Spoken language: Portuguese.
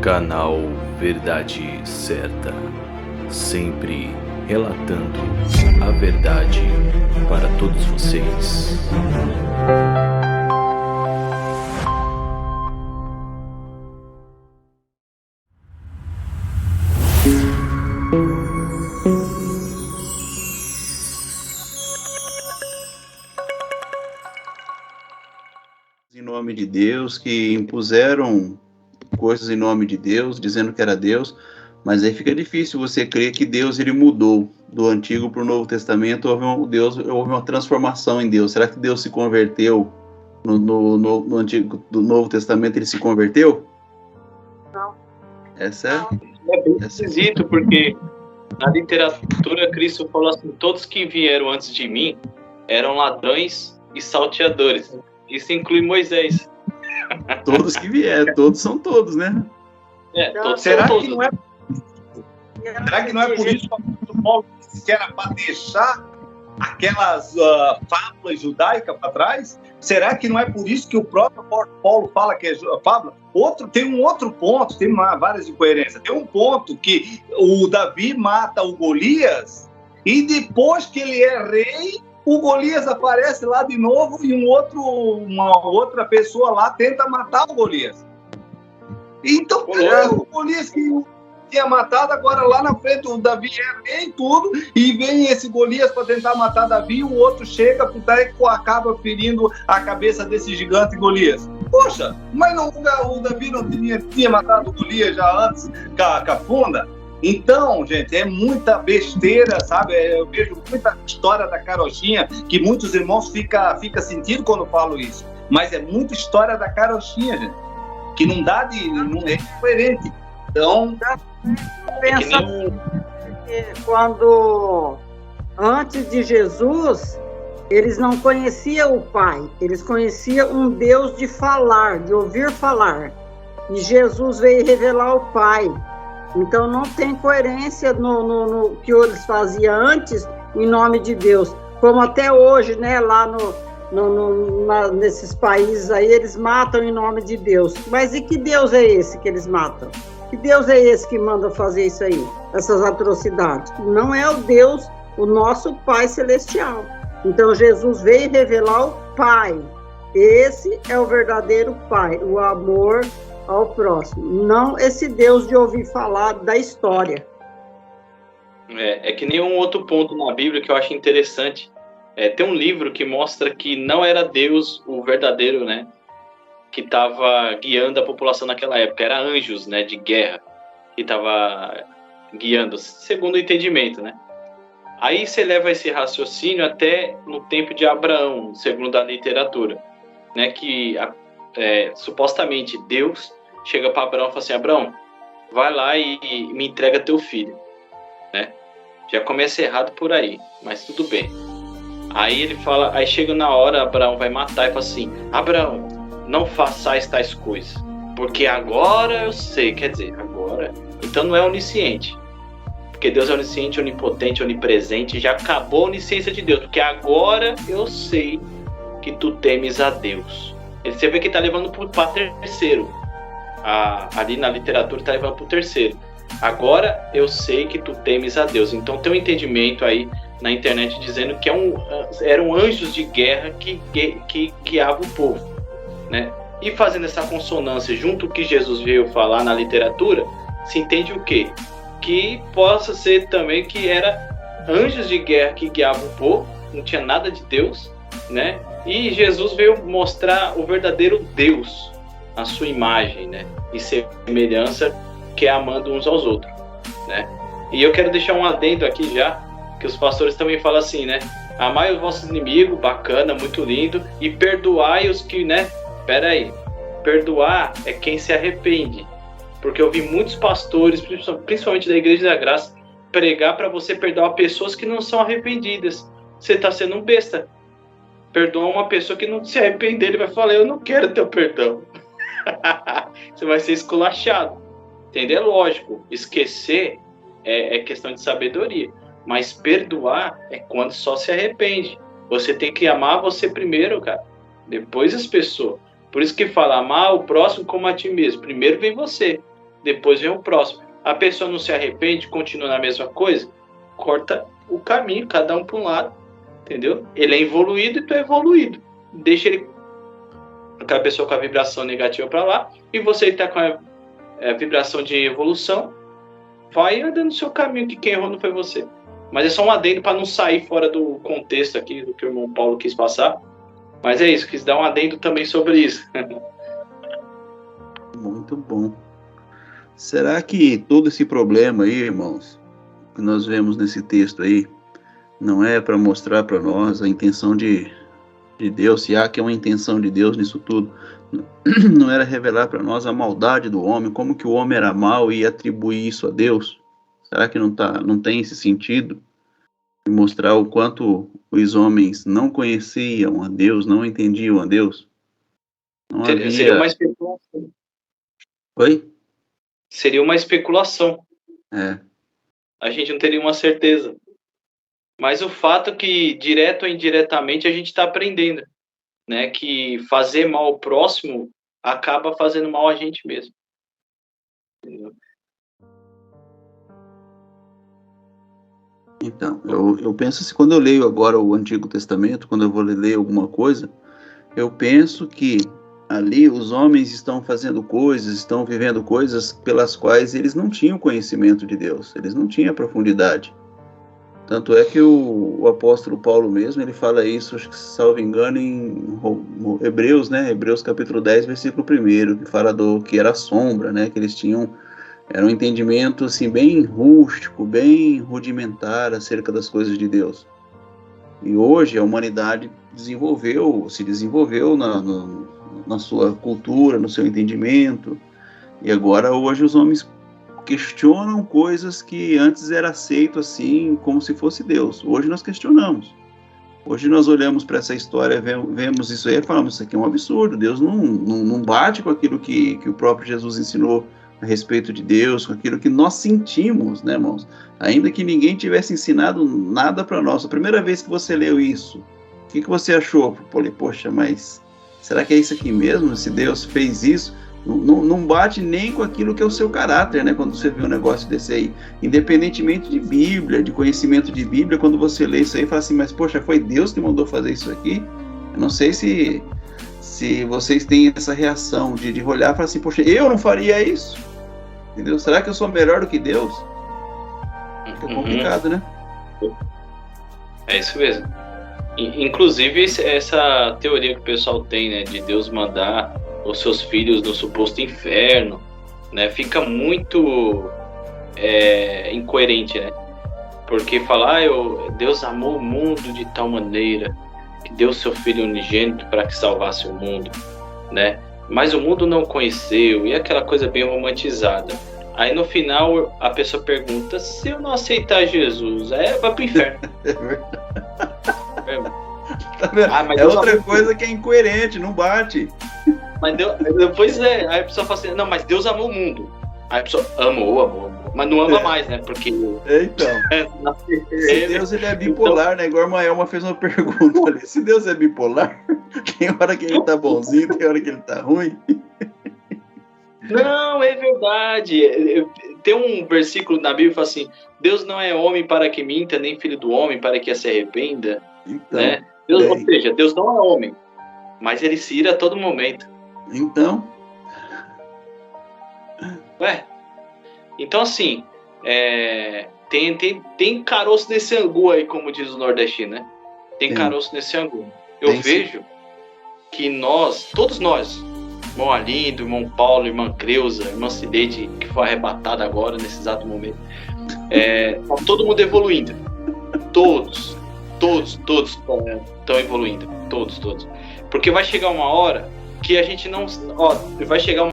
Canal Verdade Certa, sempre relatando a verdade para todos vocês. Em nome de Deus, que impuseram coisas em nome de Deus, dizendo que era Deus, mas aí fica difícil você crer que Deus ele mudou do Antigo para o Novo Testamento, houve uma transformação em Deus. Será que Deus se converteu no Antigo, do Novo Testamento, ele se converteu? Não. É bem esquisito, porque na literatura Cristo falou assim: todos que vieram antes de mim eram ladrões e salteadores. Isso inclui Moisés. Todos que vieram, todos são todos, né? Todos Será são que todos. não é? Será que não é por isso que o apóstolo Paulo disse que era para deixar aquelas fábulas judaicas para trás? Será que não é por isso que o próprio Paulo fala que é fábula? Tem um outro ponto, tem várias incoerências. Tem um ponto que o Davi mata o Golias e depois que ele é rei, o Golias aparece lá de novo e uma outra pessoa lá tenta matar o Golias. Então, o Golias que tinha matado, agora lá na frente o Davi é rei e tudo, e vem esse Golias para tentar matar Davi, e o outro chega por trás e acaba ferindo a cabeça desse gigante Golias. Poxa, mas o Davi não tinha matado o Golias já antes com a funda? Então, gente, é muita besteira, sabe? Eu vejo muita história da carochinha que muitos irmãos ficam sentindo quando eu falo isso. Mas é muita história da carochinha, gente, que não é coerente. Então, pensa que quando antes de Jesus, eles não conheciam o Pai, eles conheciam um Deus de falar, de ouvir falar. E Jesus veio revelar o Pai. Então não tem coerência no que eles faziam antes em nome de Deus. Como até hoje, né, lá nesses países aí, eles matam em nome de Deus. Mas e que Deus é esse que eles matam? Que Deus é esse que manda fazer isso aí? Essas atrocidades? Não é o Deus, o nosso Pai Celestial. Então Jesus veio revelar o Pai. Esse é o verdadeiro Pai, o amor ao próximo, não esse Deus de ouvir falar da história. É que nem um outro ponto na Bíblia que eu acho interessante. Tem um livro que mostra que não era Deus o verdadeiro, né, que estava guiando a população naquela época, era anjos, né, de guerra, que estava guiando, segundo o entendimento, né. Aí você leva esse raciocínio até no tempo de Abraão, segundo a literatura, né, que supostamente Deus chega para Abraão e fala assim: Abraão, vai lá e me entrega teu filho, né? Já começa errado por aí, mas tudo bem. Aí ele fala, aí chega na hora, Abraão vai matar e fala assim: Abraão, não façais tais coisas, porque agora eu sei, quer dizer, agora, então não é onisciente, porque Deus é onisciente, onipotente, onipresente, já acabou a onisciência de Deus, porque agora eu sei que tu temes a Deus. Você vê que está levando para terceiro. Ali na literatura está levando para o terceiro. Agora eu sei que tu temes a Deus. Então tem um entendimento aí na internet dizendo que eram anjos de guerra que guiavam o povo, né? E fazendo essa consonância junto com o que Jesus veio falar na literatura, se entende o quê? Que possa ser também que era anjos de guerra que guiavam o povo, não tinha nada de Deus, né? E Jesus veio mostrar o verdadeiro Deus, a sua imagem, né? E semelhança, que é amando uns aos outros, né? E eu quero deixar um adendo aqui já, que os pastores também falam assim, né? Amai os vossos inimigos, bacana, muito lindo, e perdoai os que, né? Pera aí, perdoar é quem se arrepende. Porque eu vi muitos pastores, principalmente da Igreja da Graça, pregar para você perdoar pessoas que não são arrependidas. Você está sendo um besta. Perdoa uma pessoa que não se arrepende, ele vai falar: eu não quero teu perdão. Você vai ser esculachado. Entendeu? Lógico, esquecer é questão de sabedoria, mas perdoar é quando só se arrepende. Você tem que amar você primeiro, cara, depois as pessoas. Por isso que fala: amar o próximo como a ti mesmo. Primeiro vem você. depois vem o próximo. A pessoa não se arrepende, continua na mesma coisa, corta o caminho, cada um para um lado, entendeu? Ele é evoluído e tu é evoluído. Deixa ele, aquela pessoa com a vibração negativa para lá, e você está com a vibração de evolução, vai andando no seu caminho, que quem errou não foi você. Mas é só um adendo para não sair fora do contexto aqui, do que o irmão Paulo quis passar. Mas é isso, quis dar um adendo também sobre isso. Muito bom. Será que todo esse problema aí, irmãos, que nós vemos nesse texto aí, não é para mostrar para nós a intenção de Deus, se há que é uma intenção de Deus nisso tudo, não era revelar para nós a maldade do homem, como que o homem era mau e atribuir isso a Deus? Será que não tem esse sentido? De mostrar o quanto os homens não conheciam a Deus, não entendiam a Deus? Não havia... Seria uma especulação. Oi? Seria uma especulação. É. A gente não teria uma certeza. Mas o fato é que, direto ou indiretamente, a gente está aprendendo, né? Que fazer mal ao próximo acaba fazendo mal a gente mesmo. Entendeu? Então, eu penso assim, quando eu leio agora o Antigo Testamento, quando eu vou ler alguma coisa, eu penso que ali os homens estão fazendo coisas, estão vivendo coisas pelas quais eles não tinham conhecimento de Deus, eles não tinham profundidade. Tanto é que o apóstolo Paulo mesmo, ele fala isso, acho que salvo engano, em Hebreus, né? Hebreus capítulo 10, versículo 1, que fala do que era a sombra, né? Que eles tinham, era um entendimento assim, bem rústico, bem rudimentar acerca das coisas de Deus. E hoje a humanidade se desenvolveu na sua cultura, no seu entendimento, e agora hoje os homens questionam coisas que antes era aceito assim, como se fosse Deus. Hoje nós questionamos. Hoje nós olhamos para essa história, vemos isso aí e falamos, isso aqui é um absurdo, Deus não bate com aquilo que o próprio Jesus ensinou a respeito de Deus, com aquilo que nós sentimos, né, irmãos? Ainda que ninguém tivesse ensinado nada para nós. A primeira vez que você leu isso, o que você achou? Falei, poxa, mas será que é isso aqui mesmo? Se Deus fez isso, não bate nem com aquilo que é o seu caráter, né? Quando você vê um negócio desse aí, independentemente de Bíblia, de conhecimento de Bíblia, quando você lê isso aí, fala assim, mas poxa, foi Deus que mandou fazer isso aqui? Eu não sei se vocês têm essa reação de olhar e falar assim, poxa, eu não faria isso? Entendeu? Será que eu sou melhor do que Deus? É complicado, né? É isso mesmo. Inclusive, essa teoria que o pessoal tem, né, de Deus mandar os seus filhos no suposto inferno, né, fica muito incoerente, né? Porque falar, Deus amou o mundo de tal maneira que deu seu filho unigênito para que salvasse o mundo, né? Mas o mundo não conheceu, e aquela coisa bem romantizada. Aí no final a pessoa pergunta, se eu não aceitar Jesus, vai pro inferno. Tá vendo? É outra coisa que é incoerente, não bate. Mas pois é, aí a pessoa fala assim, não, mas Deus amou o mundo. Aí a pessoa amou, mas não ama mais, né? Porque... Então, se Deus ele é bipolar, né? Igual a irmã Elma fez uma pergunta ali, se Deus é bipolar, tem hora que ele tá bonzinho, tem hora que ele tá ruim. Não, é verdade. Tem um versículo na Bíblia que fala assim, Deus não é homem para que minta, nem filho do homem para que se arrependa. Então, né? Ou seja, Deus não é homem, mas ele se ira a todo momento. Então, então assim, tem caroço nesse angu aí, como diz o nordestino, né? Tem caroço nesse angu. Eu vejo que todos nós, irmão Alindo, irmão Paulo, irmã Creuza, irmã Cidete, que foi arrebatada agora, nesse exato momento, tá todo mundo evoluindo. Todos estão evoluindo. Todos. Porque vai chegar uma hora que a gente não... vai chegar uma